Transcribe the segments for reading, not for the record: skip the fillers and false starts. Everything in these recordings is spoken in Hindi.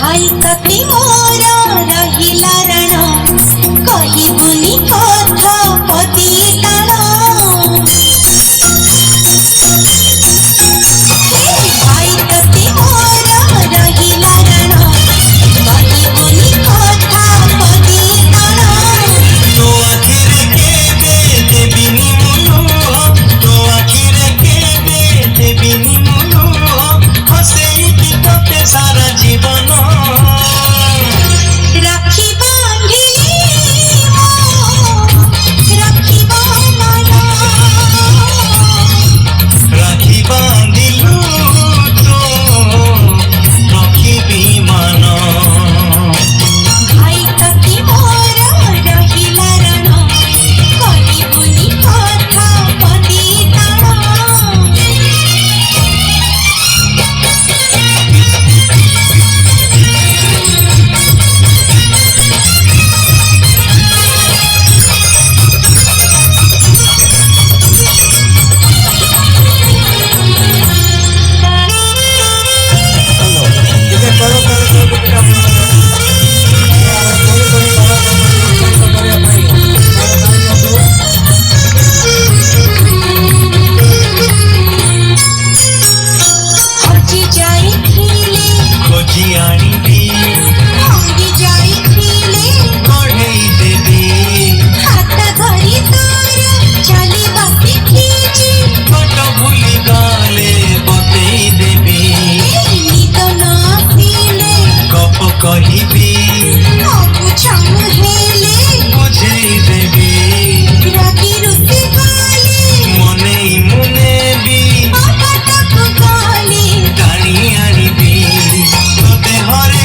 भाई कति मोर रहिला रण कहिबुनि कथा पदी ताण भाई कति मोर रहिला रण कहिबुनि कथा पदी ताण तो आखिरे केबे देबिनी मुनु तो आखिरे केबे देबिनी मुनु हसेई की तोते सारा जीवन राखी बांधिली मो राखी बांधना राखी बांधिलु तो रखिबी मन भाई कति मोर रहिला रण कहिबुनि कथा पदी ताण हजी जाइथिले खोजी आनिबी भांगी जाइथिले कढ़ेई देबी हाथ धरी तोर चलिबा शिखिछि कट भूली गले बतेई देबी निद न आसिले गप कहिबी अबुझ मुहेले बुझेई देबी रागी रुसि गले मनेई मुनेबी अबटक गले टाणी आनिबी तो देहरे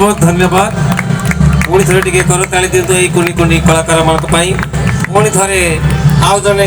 बहुत धन्यवाद पुणी थे टे करताली दिंतु कुनी कुनी कलाकार मान पुणी थे आउ जने